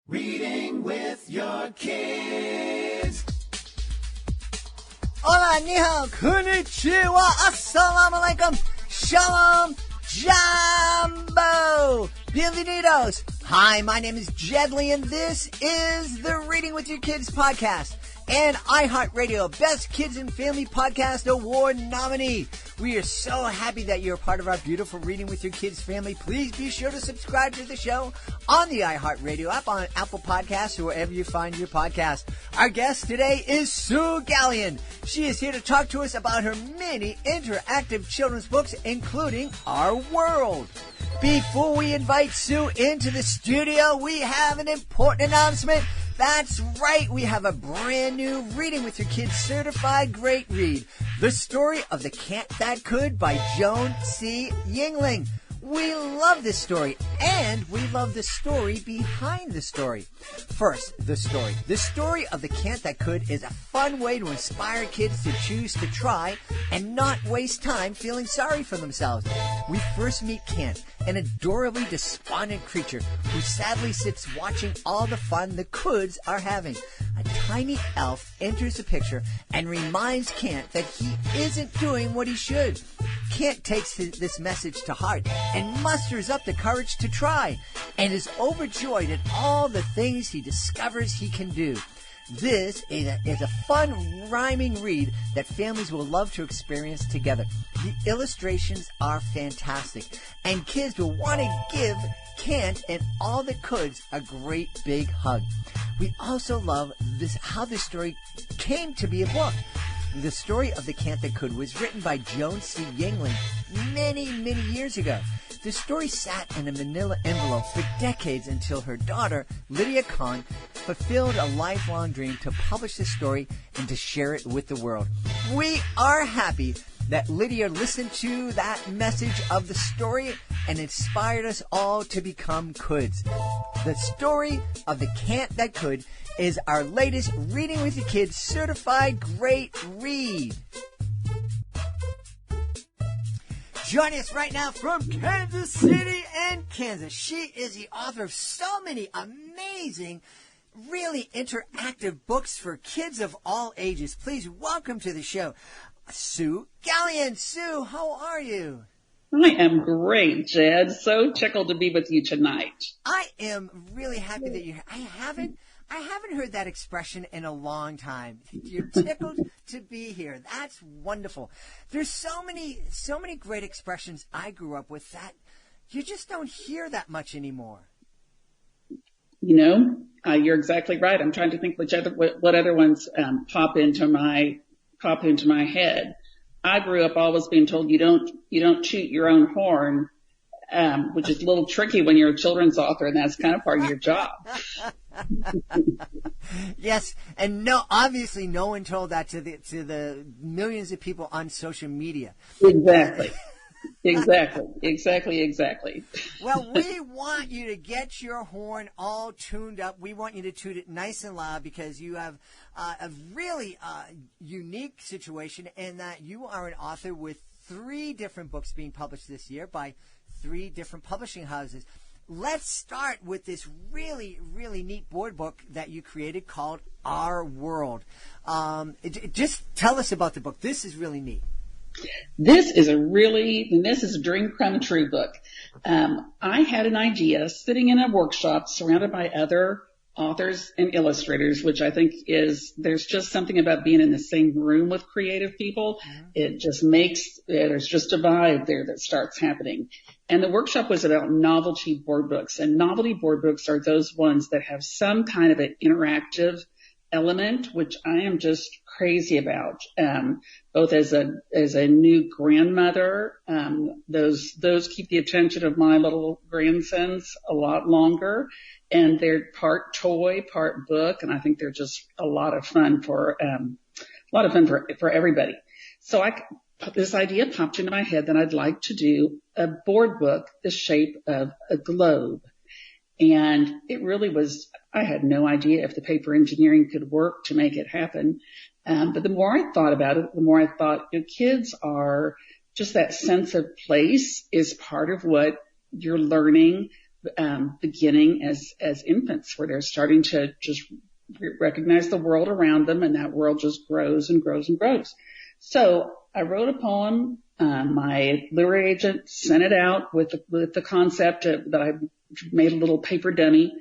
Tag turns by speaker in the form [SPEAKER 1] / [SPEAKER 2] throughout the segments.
[SPEAKER 1] Reading with your kids.
[SPEAKER 2] Hola, ni hao, konnichiwa, assalamu alaikum, shalom, jambo, bienvenidos. Hi, my name is Jedley, and this is the Reading with Your Kids podcast and iHeartRadio Best Kids and Family Podcast Award nominee. We are so happy that you're a part of our beautiful Reading with Your Kids family. Please be sure to subscribe to the show on the iHeartRadio app, on Apple Podcasts, or wherever you find your podcast. Our guest today is Sue Galion. She is here to talk to us about her many interactive children's books, including Our World. Before we invite Sue into the studio, we have an important announcement. That's right, we have a brand new Reading with Your Kids certified great read. The Story of the Cat That Could by Joan C. Yingling. We love this story, and we love the story behind the story. First, the story. The Story of the Cat That Could is a fun way to inspire kids to choose to try and not waste time feeling sorry for themselves. We first meet Kant, an adorably despondent creature who sadly sits watching all the fun the Coulds are having. A tiny elf enters the picture and reminds Kant that he isn't doing what he should. Kant takes this message to heart and musters up the courage to try, and is overjoyed at all the things he discovers he can do. This is a fun rhyming read that families will love to experience together. The illustrations are fantastic, and kids will want to give Kant and all the Coulds a great big hug. We also love how this story came to be a book. The Story of the Cat That Could was written by Joan C. Yingling many, many years ago. The story sat in a manila envelope for decades until her daughter, Lydia Kahn, fulfilled a lifelong dream to publish the story and to share it with the world. We are happy that Lydia listened to that message of the story and inspired us all to become Coulds. The Story of the Cat That Could is our latest Reading with Your Kids certified great read. Joining us right now from Kansas City and Kansas. She is the author of so many amazing, really interactive books for kids of all ages. Please welcome to the show, Sue Galion. Sue, how are you?
[SPEAKER 3] I am great, Jed. So tickled to be with you tonight.
[SPEAKER 2] I am really happy that you're here. I haven't heard that expression in a long time. You're tickled to be here. That's wonderful. There's so many great expressions I grew up with that you just don't hear that much anymore.
[SPEAKER 3] You know, you're exactly right. I'm trying to think what other ones pop into my head. I grew up always being told you don't toot your own horn, which is a little tricky when you're a children's author, and that's kind of part of your job.
[SPEAKER 2] Yes, and obviously no one told that to the millions of people on social media.
[SPEAKER 3] Exactly.
[SPEAKER 2] Well, we want you to get your horn all tuned up. We want you to toot it nice and loud because you have a really unique situation in that you are an author with 3 different books being published this year by 3 different publishing houses. Let's start with this really, really neat board book that you created called Our World. Just tell us about the book. This is really neat.
[SPEAKER 3] This is a dream come true book. I had an idea sitting in a workshop surrounded by other authors and illustrators, which I think there's just something about being in the same room with creative people. Mm-hmm. It just there's just a vibe there that starts happening. And the workshop was about novelty board books, and novelty board books are those ones that have some kind of an interactive element, which I am just crazy about. Both as a new grandmother, those keep the attention of my little grandsons a lot longer, and they're part toy, part book, and I think they're just a lot of fun for everybody. So this idea popped into my head that I'd like to do a board book the shape of a globe. And it really was, I had no idea if the paper engineering could work to make it happen. But the more I thought about it, the more I thought, kids are just that sense of place is part of what you're learning beginning as infants, where they're starting to just recognize the world around them, and that world just grows and grows and grows. So I wrote a poem. My literary agent sent it out with the concept that I made a little paper dummy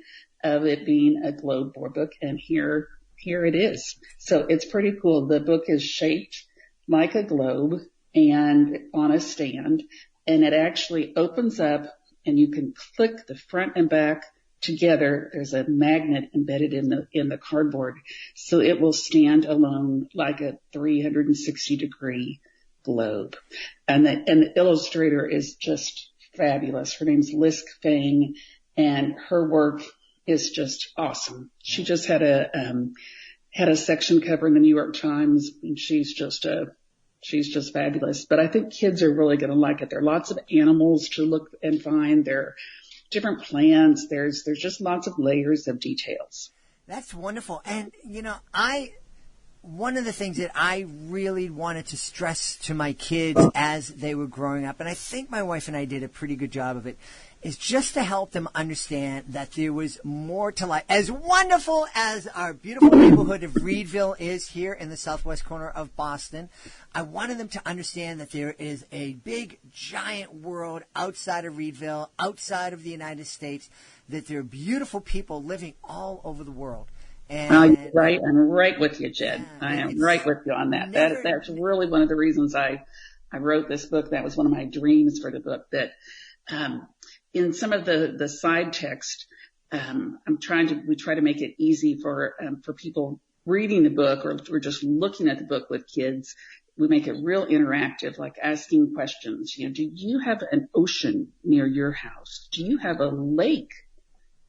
[SPEAKER 3] of it being a globe board book, and here it is. So it's pretty cool. The book is shaped like a globe and on a stand, and it actually opens up, and you can click the front and back together. There's a magnet embedded in the cardboard, so it will stand alone like a 360-degree globe. And the illustrator is just fabulous. Her name's Lisk Fang, and her work is just awesome. She just had a section cover in the New York Times, and she's just fabulous. But I think kids are really going to like it. There are lots of animals to look and find. There are different plants. There's just lots of layers of details.
[SPEAKER 2] That's wonderful. And, one of the things that I really wanted to stress to my kids as they were growing up, and I think my wife and I did a pretty good job of it, is just to help them understand that there was more to life. As wonderful as our beautiful neighborhood of Reedville is here in the southwest corner of Boston, I wanted them to understand that there is a big, giant world outside of Reedville, outside of the United States, that there are beautiful people living all over the world. And,
[SPEAKER 3] you're right. I'm right with you, Jed. Yeah, I am right with you on that. That's really one of the reasons I wrote this book. That was one of my dreams for the book, that in some of the side text, we try to make it easy for people reading the book or just looking at the book with kids. We make it real interactive, like asking questions. Do you have an ocean near your house? Do you have a lake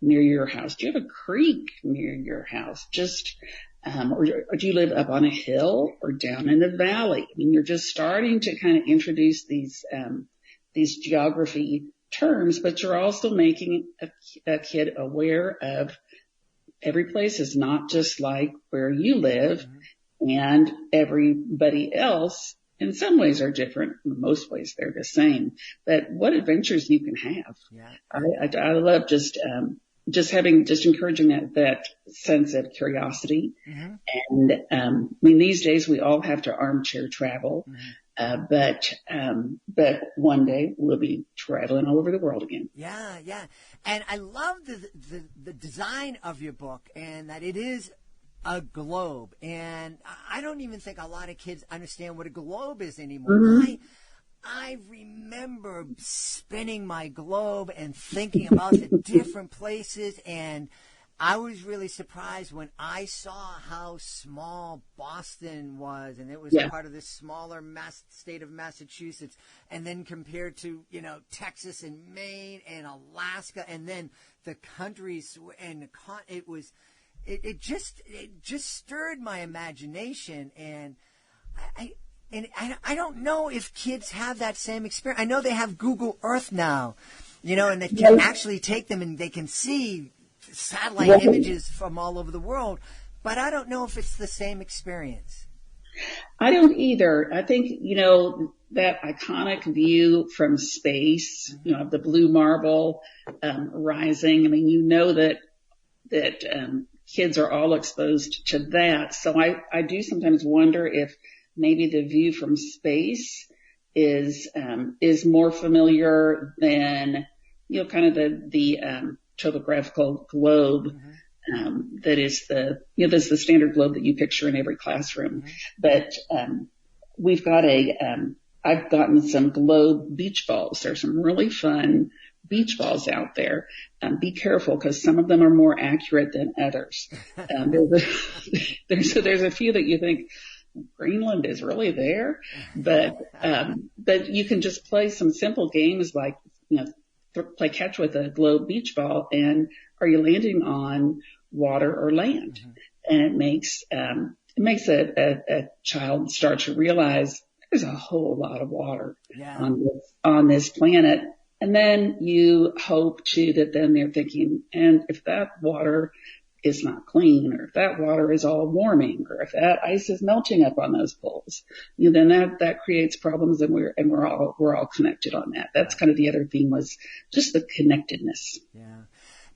[SPEAKER 3] near your house? Do you have a creek near your house? Or do you live up on a hill or down in the valley? I mean, you're just starting to kind of introduce these geography terms, but you're also making a kid aware of every place is not just like where you live, and everybody else in some ways are different. In most ways they're the same, but what adventures you can have.
[SPEAKER 2] Yeah.
[SPEAKER 3] I love just encouraging that sense of curiosity. Mm-hmm. And, these days we all have to armchair travel. Mm-hmm. But one day we'll be traveling all over the world again.
[SPEAKER 2] Yeah, yeah. And I love the design of your book, and that it is a globe. And I don't even think a lot of kids understand what a globe is anymore. Mm-hmm. I remember spinning my globe and thinking about the different places, and I was really surprised when I saw how small Boston was, and it was part of this smaller state of Massachusetts, and then compared to, Texas and Maine and Alaska, and then the countries, and it just stirred my imagination, and I don't know if kids have that same experience. I know they have Google Earth now, and they can actually take them and they can see satellite images from all over the world, but I don't know if it's the same experience.
[SPEAKER 3] I don't either. I think, that iconic view from space, of the blue marble rising. that kids are all exposed to that. So I do sometimes wonder if maybe the view from space is more familiar than, kind of the topographical globe. Mm-hmm. That is that's the standard globe that you picture in every classroom. Mm-hmm. But, I've gotten some globe beach balls. There's some really fun beach balls out there. Be careful, because some of them are more accurate than others. There's a few that you think Greenland is really there, but you can just play some simple games like, play catch with a globe beach ball, and are you landing on water or land? Mm-hmm. And it makes a child start to realize there's a whole lot of water on this planet. And then you hope too that then they're thinking, and if that water is not clean, or if that water is all warming, or if that ice is melting up on those poles, then that creates problems, and we're all connected on that. That's kind of the other theme, was just the connectedness.
[SPEAKER 2] Yeah.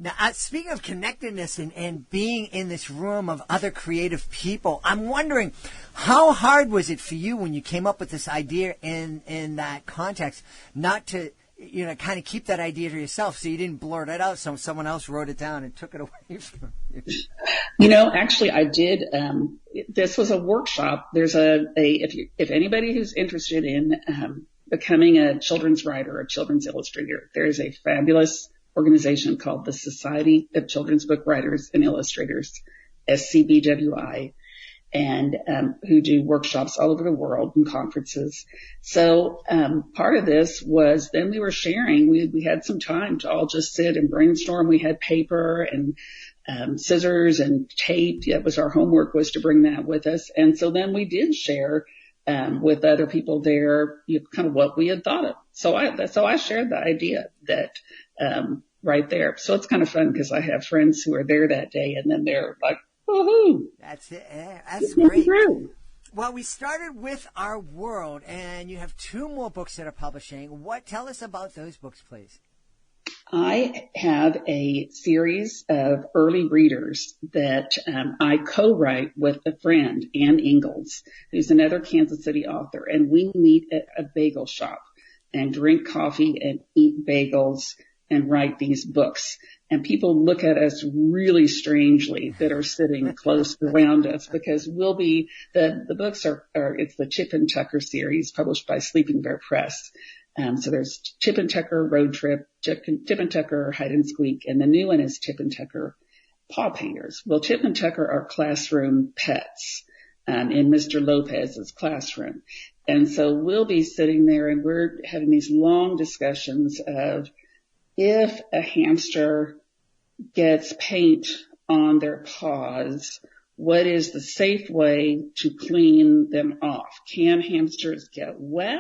[SPEAKER 2] Now, speaking of connectedness and being in this room of other creative people, I'm wondering, how hard was it for you when you came up with this idea in that context, not to, kind of keep that idea to yourself, so you didn't blurt it out, so someone else wrote it down and took it away from you?
[SPEAKER 3] Actually, I did. This was a workshop. There's if anybody who's interested in becoming a children's writer or a children's illustrator, there's a fabulous organization called the Society of Children's Book Writers and Illustrators, SCBWI, and who do workshops all over the world and conferences. So part of this was, then we were sharing. We had some time to all just sit and brainstorm. We had paper and scissors and tape. That was our homework, was to bring that with us. And so then we did share with other people there, kind of what we had thought of. So I shared the idea that right there. So it's kind of fun, because I have friends who are there that day, and then they're like, woohoo.
[SPEAKER 2] That's it. That's great. Well, we started with Our World, and you have 2 more books that are publishing. Tell us about those books, please.
[SPEAKER 3] I have a series of early readers that I co-write with a friend, Ann Ingalls, who's another Kansas City author, and we meet at a bagel shop and drink coffee and eat bagels and write these books. And people look at us really strangely that are sitting close around us, because we'll be, the books are it's the Chip and Tucker series, published by Sleeping Bear Press. So there's Chip and Tucker Road Trip, Chip and Tucker Hide and Squeak, and the new one is Chip and Tucker Paw Painters. Well, Chip and Tucker are classroom pets in Mr. Lopez's classroom. And so we'll be sitting there, and we're having these long discussions of, if a hamster gets paint on their paws, what is the safe way to clean them off? Can hamsters get wet?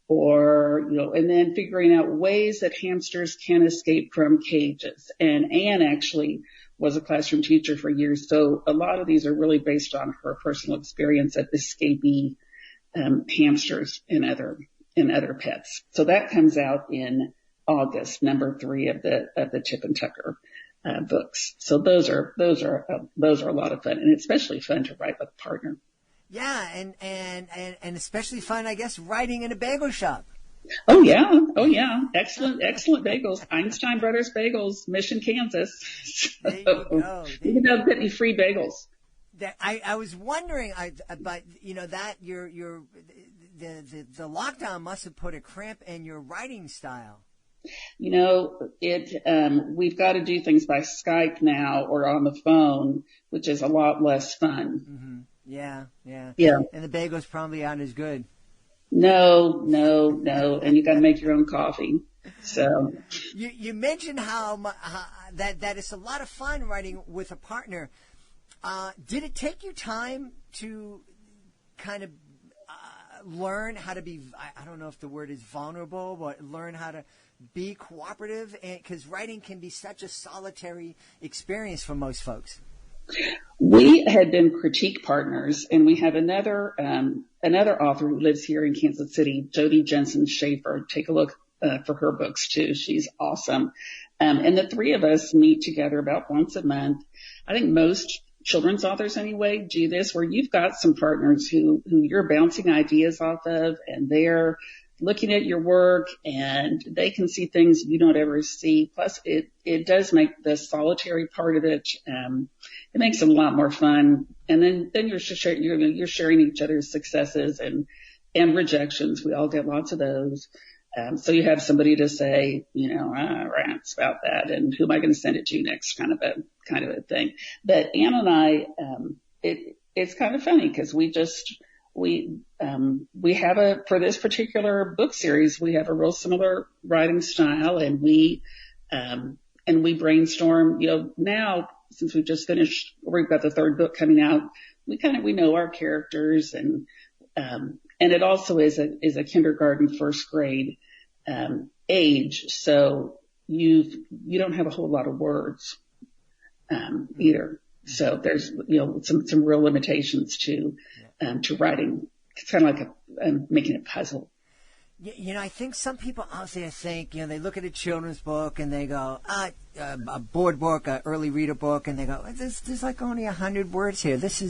[SPEAKER 3] Or, and then figuring out ways that hamsters can escape from cages. And Anne actually was a classroom teacher for years, so a lot of these are really based on her personal experience of escapee hamsters and other pets. So that comes out in August, number 3 of the Chip and Tucker books. So those are a lot of fun, and especially fun to write with a partner.
[SPEAKER 2] Yeah, and especially fun, I guess, writing in a bagel shop.
[SPEAKER 3] Oh yeah. Excellent bagels. Einstein Brothers Bagels, Mission, Kansas.
[SPEAKER 2] There you go.
[SPEAKER 3] You can get any free bagels.
[SPEAKER 2] I was wondering, but that the lockdown must have put a cramp in your writing style.
[SPEAKER 3] We've got to do things by Skype now or on the phone, which is a lot less fun.
[SPEAKER 2] Mm-hmm. Yeah. And the bagels probably aren't as good.
[SPEAKER 3] No. And you got to make your own coffee. So
[SPEAKER 2] you mentioned how that it's a lot of fun writing with a partner. Did it take you time to kind of learn how to be, I don't know if the word is vulnerable, but learn how to be cooperative? Because writing can be such a solitary experience for most folks.
[SPEAKER 3] We had been critique partners, and we have another author who lives here in Kansas City, Jody Jensen Schaefer. Take a look for her books too. She's awesome. And the 3 of us meet together about once a month. I think most children's authors anyway do this, where you've got some partners who you're bouncing ideas off of, and they're looking at your work, and they can see things you don't ever see. Plus, it does make the solitary part of it, it makes it a lot more fun. And then you're sharing each other's successes and rejections. We all get lots of those. So you have somebody to say, rants about that, and who am I going to send it to next, kind of a thing. But Anne and I, it's kind of funny, because we have for this particular book series, we have a real similar writing style, and we brainstorm, now, since we've just finished, we've got the 3rd book coming out, we know our characters, and it also is a kindergarten, 1st grade, age. So you don't have a whole lot of words. either. So there's, some real limitations to writing. It's kind of like making a puzzle.
[SPEAKER 2] I think some people out there think, they look at a children's book and they go, a board book, a early reader book, and they go, there's like only 100 words here. This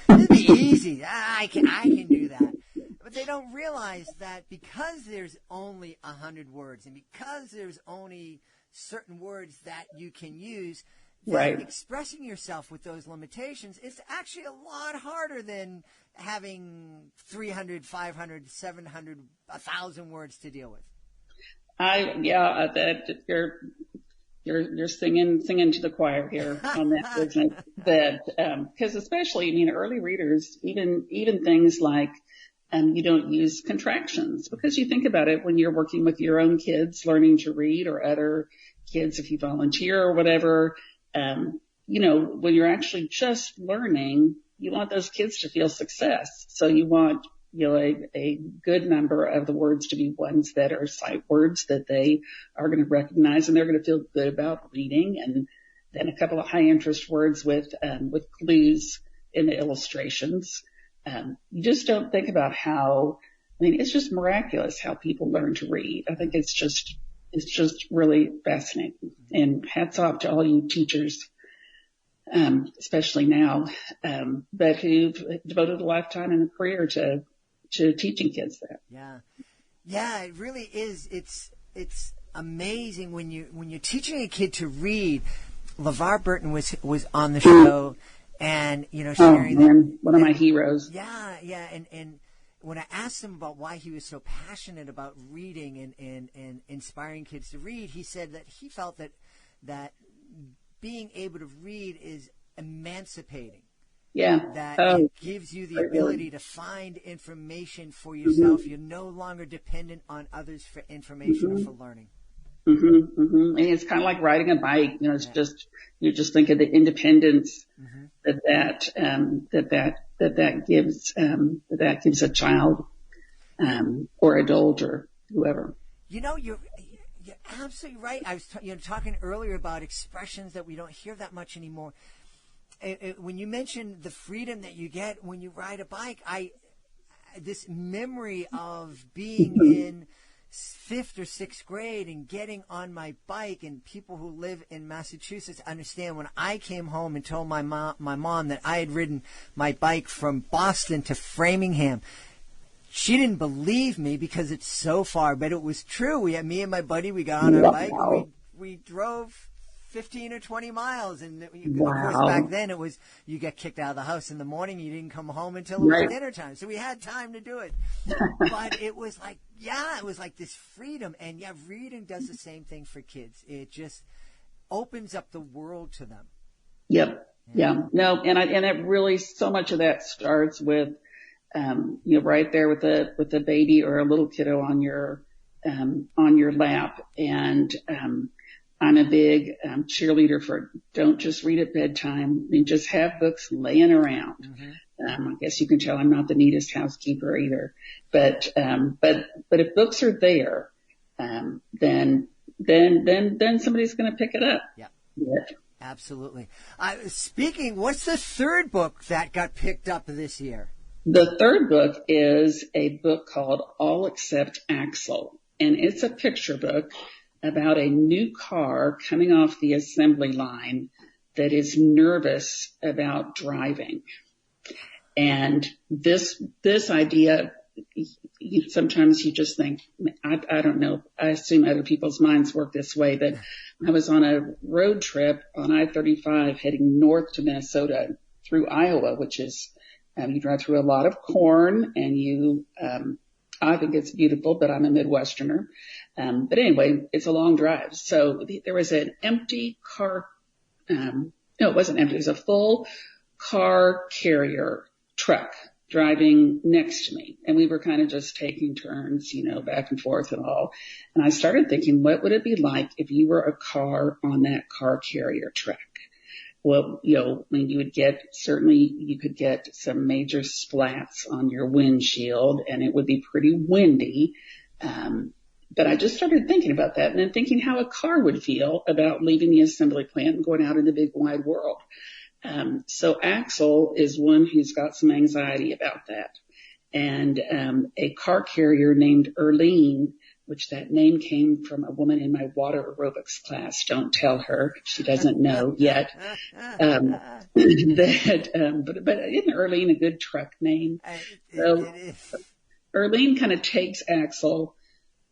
[SPEAKER 2] will be easy. I can do that. But they don't realize that because there's only 100 words and because there's only certain words that you can use,
[SPEAKER 3] right,
[SPEAKER 2] expressing yourself with those limitations is actually a lot harder than having 300, 500, 700, 1,000 words to deal with.
[SPEAKER 3] That you're singing to the choir here on that, isn't it? That, cause especially, early readers, even things like, you don't use contractions, because you think about it when you're working with your own kids learning to read, or other kids if you volunteer or whatever, when you're actually just learning, you want those kids to feel success. So you want, a good number of the words to be ones that are sight words that they are going to recognize and they're going to feel good about reading. And then a couple of high interest words with clues in the illustrations. You just don't think about how, it's just miraculous how people learn to read. I think it's just really fascinating. And hats off to all you teachers, especially now, but who've devoted a lifetime and a career to teaching kids that.
[SPEAKER 2] Yeah, it really is. It's amazing when you're teaching a kid to read. LeVar Burton was on the show, and sharing
[SPEAKER 3] one of my heroes.
[SPEAKER 2] Yeah, and when I asked him about why he was so passionate about reading and inspiring kids to read, he said that he felt that being able to read is emancipating.
[SPEAKER 3] Yeah.
[SPEAKER 2] That it gives you the ability to find information for yourself. Mm-hmm. You're no longer dependent on others for information or for learning.
[SPEAKER 3] Mm-hmm, mm-hmm. And it's kind of like riding a bike. It's just, you just think of the independence that gives a child, or adult or whoever.
[SPEAKER 2] You're absolutely right. I was talking earlier about expressions that we don't hear that much anymore. When you mentioned the freedom that you get when you ride a bike, this memory of being in 5th or 6th grade and getting on my bike, and people who live in Massachusetts understand when I came home and told my mom that I had ridden my bike from Boston to Framingham. She didn't believe me because it's so far, but it was true. Me and my buddy, we got on our bike and we drove 15 or 20 miles. And of course, back then it was, you got kicked out of the house in the morning. You didn't come home until it was dinner time. So we had time to do it. But it was like, it was like this freedom. And reading does the same thing for kids. It just opens up the world to them.
[SPEAKER 3] Yep. Yeah. No. And it really, so much of that starts with, right there with the baby or a little kiddo on your lap. And, I'm a big cheerleader for don't just read at bedtime. Just have books laying around. Mm-hmm. I guess you can tell I'm not the neatest housekeeper either, but if books are there, then somebody's going to pick it up.
[SPEAKER 2] Yeah. Absolutely. What's the third book that got picked up this year?
[SPEAKER 3] The third book is a book called Except Axel, and it's a picture book about a new car coming off the assembly line that is nervous about driving. And this idea, sometimes you just think, I don't know, I assume other people's minds work this way, that I was on a road trip on I-35 heading north to Minnesota through Iowa, which is, you drive through a lot of corn, and I think it's beautiful, but I'm a Midwesterner. But anyway, it's a long drive. So there was an empty car. No, it wasn't empty. It was a full car carrier truck driving next to me. And we were kind of just taking turns, back and forth and all. And I started thinking, what would it be like if you were a car on that car carrier truck? Well, you could get some major splats on your windshield, and it would be pretty windy. But I just started thinking about that and then thinking how a car would feel about leaving the assembly plant and going out in the big wide world. So Axel is one who's got some anxiety about that. And a car carrier named Erlene, which that name came from a woman in my water aerobics class. Don't tell her. She doesn't know yet. But isn't Erlene a good truck name? So Erlene kind of takes Axel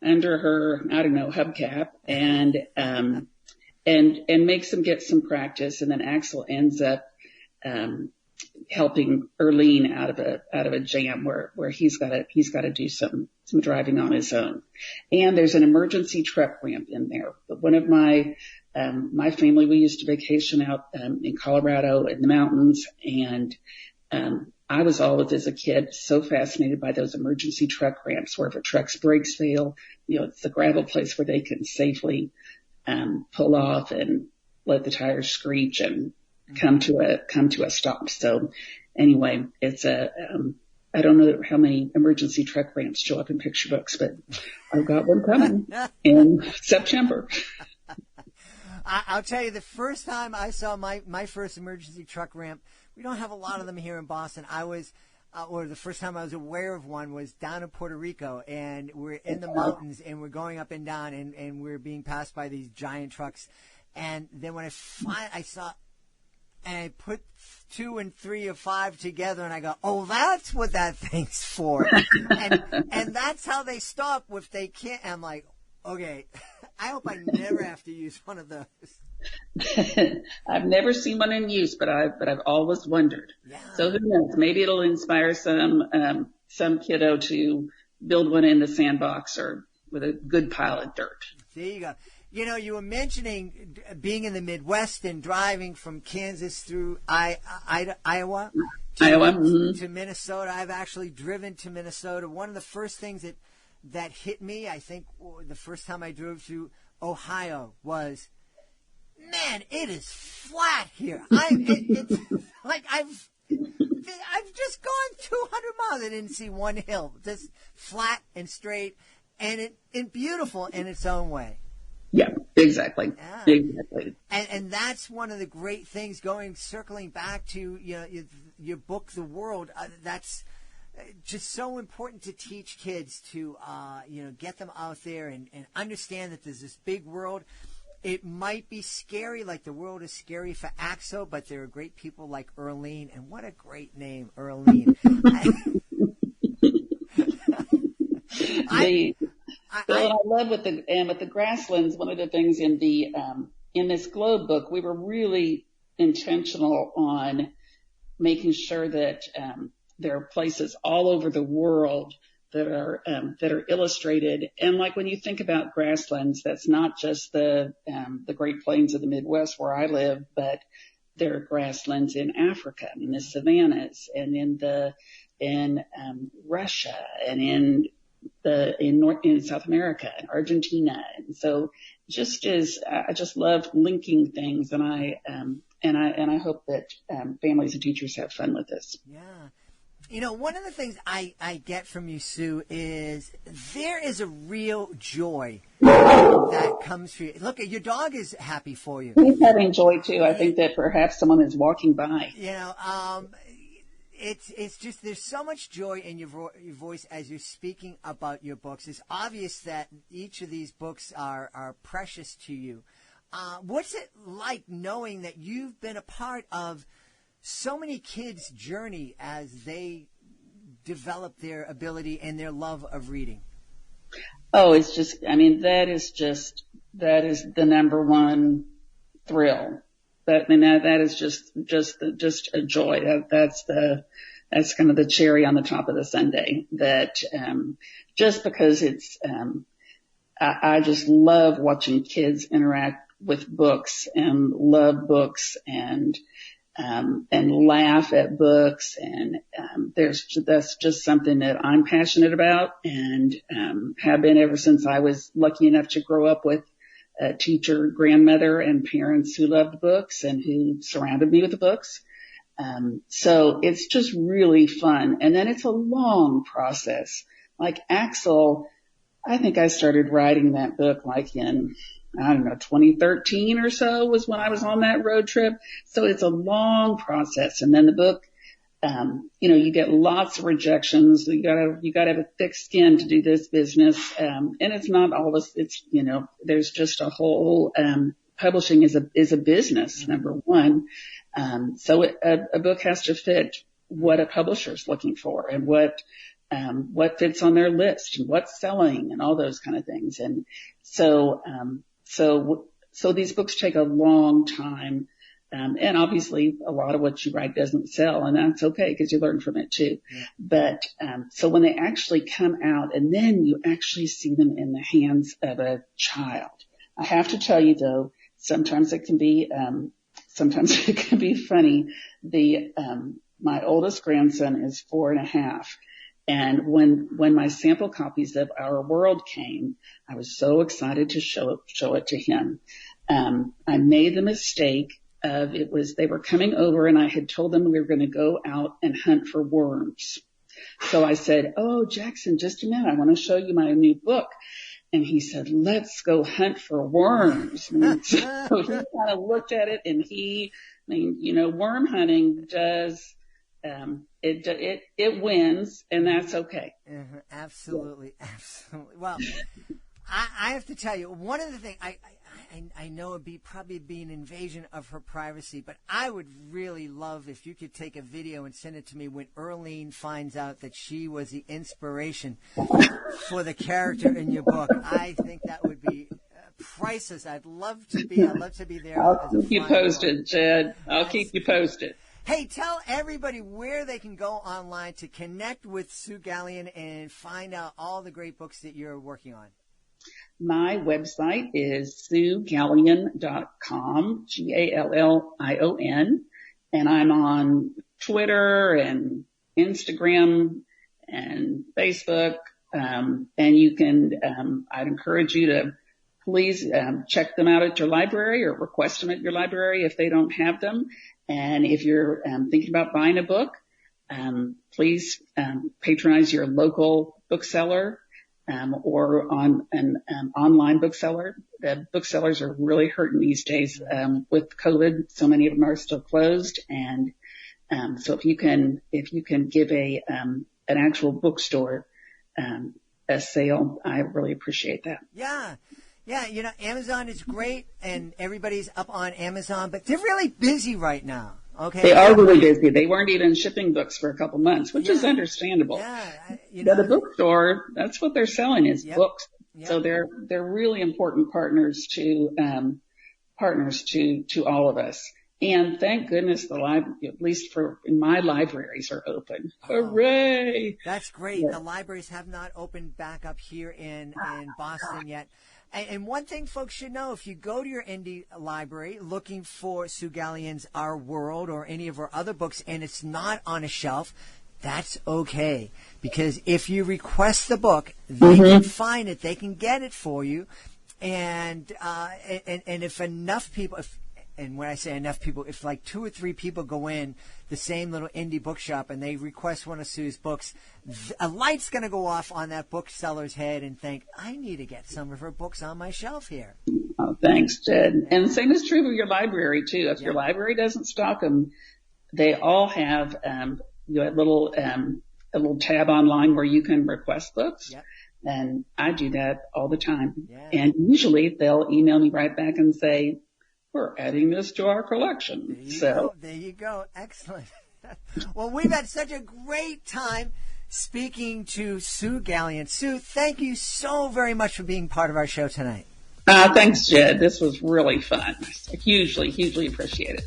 [SPEAKER 3] under her, I don't know, hubcap and makes him get some practice. And then Axel ends up, helping Erlene out of a jam where he's got to do some driving on his own. And there's an emergency truck ramp in there. But one of my family, we used to vacation out, in Colorado in the mountains. And, I was always as a kid so fascinated by those emergency truck ramps where if a truck's brakes fail, it's the gravel place where they can safely, pull off and let the tires screech and come to a stop. So anyway, it's I don't know how many emergency truck ramps show up in picture books, but I've got one coming in September.
[SPEAKER 2] I'll tell you, the first time I saw my first emergency truck ramp, we don't have a lot of them here in Boston. Or the first time I was aware of one was down in Puerto Rico, and we're in the mountains, and we're going up and down, and we're being passed by these giant trucks. And then when I saw, and I put 2 and 3 or 5 together, and I go, oh, that's what that thing's for. and that's how they stop if they can't. I'm like, okay, I hope I never have to use one of those.
[SPEAKER 3] I've never seen one in use, but I've always wondered. Yeah. So who knows? Maybe it'll inspire some kiddo to build one in the sandbox or with a good pile of dirt.
[SPEAKER 2] There you go. You were mentioning being in the Midwest and driving from Kansas through Iowa to Minnesota. I've actually driven to Minnesota. One of the first things that hit me, I think, the first time I drove through Ohio was, man, it is flat here. It's like I've just gone 200 miles. I didn't see one hill. Just flat and straight, and beautiful in its own way.
[SPEAKER 3] Yeah, exactly. Yeah. Exactly.
[SPEAKER 2] And that's one of the great things. Circling back to your book, The World. That's just so important to teach kids to get them out there and understand that there's this big world. It might be scary, like the world is scary for Axel, but there are great people like Erlene, and what a great name, Erlene.
[SPEAKER 3] I love with the grasslands. One of the things in this Globe book, we were really intentional on making sure that there are places all over the world that are illustrated. And like when you think about grasslands, that's not just the Great Plains of the Midwest where I live, but there are grasslands in Africa, in the savannas, and in Russia, and in South America and Argentina. And so I just love linking things, and I hope that families and teachers have fun with this.
[SPEAKER 2] Yeah. One of the things I get from you, Sue, is there is a real joy that comes for you. Look, your dog is happy for you.
[SPEAKER 3] He's having joy too. I think that perhaps someone is walking by.
[SPEAKER 2] It's just there's so much joy in your voice as you're speaking about your books. It's obvious that each of these books are precious to you. What's it like knowing that you've been a part of so many kids' journey as they develop their ability and their love of reading?
[SPEAKER 3] Oh, that is the number one thrill. That is just a joy. That's kind of the cherry on the top of the sundae. That, just because I just love watching kids interact with books and love books and laugh at books. And, that's just something that I'm passionate about and, have been ever since I was lucky enough to grow up with a teacher, grandmother, and parents who loved books and who surrounded me with the books. So it's just really fun. And then it's a long process. Like Axel, I think I started writing that book like in, I don't know, 2013 or so was when I was on that road trip. So it's a long process. And then the book, you get lots of rejections. You gotta have a thick skin to do this business. And it's not always, there's just a whole, publishing is a business, number one. So a book has to fit what a publisher's looking for and what fits on their list and what's selling and all those kind of things. And so these books take a long time. And obviously a lot of what you write doesn't sell, and that's okay because you learn from it too. Yeah. But, so when they actually come out and then you actually see them in the hands of a child, I have to tell you though, sometimes it can be funny. My oldest grandson is 4.5. And when my sample copies of Our World came, I was so excited to show it to him. I made the mistake of they were coming over and I had told them we were going to go out and hunt for worms. So I said, "Oh, Jackson, just a minute. I want to show you my new book." And he said, "Let's go hunt for worms." And so he kind of looked at it and worm hunting does, it wins, and that's okay.
[SPEAKER 2] Mm-hmm. Absolutely. Yeah. Absolutely. Well, I have to tell you, one of the things I know it'd probably be an invasion of her privacy, but I would really love if you could take a video and send it to me when Earlene finds out that she was the inspiration for the character in your book. I think that would be priceless. I'd love to be there.
[SPEAKER 3] I'll keep you posted, Jed. I'll keep you posted.
[SPEAKER 2] Hey, tell everybody where they can go online to connect with Sue Galion and find out all the great books that you're working on.
[SPEAKER 3] My website is SueGalion.com, Gallion, and I'm on Twitter and Instagram and Facebook. And you can, I'd encourage you to please check them out at your library or request them at your library if they don't have them. And if you're thinking about buying a book, please patronize your local bookseller. Or on an online bookseller. The booksellers are really hurting these days with COVID. So many of them are still closed, and so if you can give an actual bookstore a sale, I really appreciate that.
[SPEAKER 2] Yeah. Amazon is great, and everybody's up on Amazon, but they're really busy right now. Okay.
[SPEAKER 3] They are really busy. They weren't even shipping books for a couple months, which is understandable.
[SPEAKER 2] Yeah.
[SPEAKER 3] But a bookstore, that's what they're selling is books. Yep. So they're really important partners to all of us. And thank goodness at least in my libraries are open. Oh, hooray!
[SPEAKER 2] That's great. Yeah. The libraries have not opened back up here in Boston yet. And one thing folks should know, if you go to your indie library looking for Sue Gallion's Our World or any of her other books and it's not on a shelf, that's okay. Because if you request the book, they can find it. They can get it for you. And if enough people... And when I say enough people, if like 2 or 3 people go in the same little indie bookshop and they request one of Sue's books, a light's going to go off on that bookseller's head and think, I need to get some of her books on my shelf here.
[SPEAKER 3] Oh, thanks, Jed. And the same is true of your library, too. If your library doesn't stock them, they all have a little tab online where you can request books. Yep. And I do that all the time. Yeah. And usually they'll email me right back and say, we're adding this to our collection.
[SPEAKER 2] There you go. Excellent. Well, we've had such a great time speaking to Sue Galion. Sue, thank you so very much for being part of our show tonight.
[SPEAKER 3] Thanks, Jed. This was really fun. Hugely, hugely appreciate it.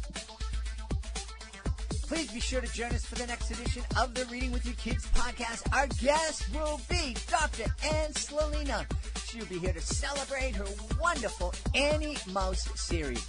[SPEAKER 2] Please be sure to join us for the next edition of the Reading with Your Kids podcast. Our guest will be Dr. Anne Slalina. She'll be here to celebrate her wonderful Annie Mouse series.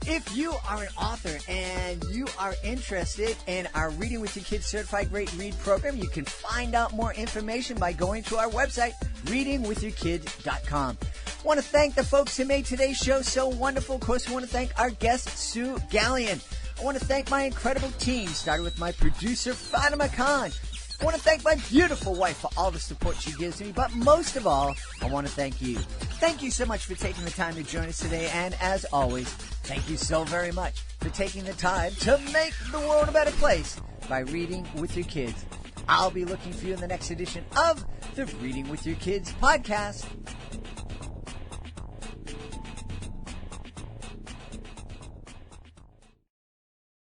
[SPEAKER 2] If you are an author and you are interested in our Reading with Your Kids Certified Great Read program, you can find out more information by going to our website, readingwithyourkids.com. I want to thank the folks who made today's show so wonderful. Of course, I want to thank our guest, Sue Galion. I want to thank my incredible team, starting with my producer, Fatima Khan. I want to thank my beautiful wife for all the support she gives me, but most of all, I want to thank you. Thank you so much for taking the time to join us today, and as always, thank you so very much for taking the time to make the world a better place by reading with your kids. I'll be looking for you in the next edition of the Reading with Your Kids podcast.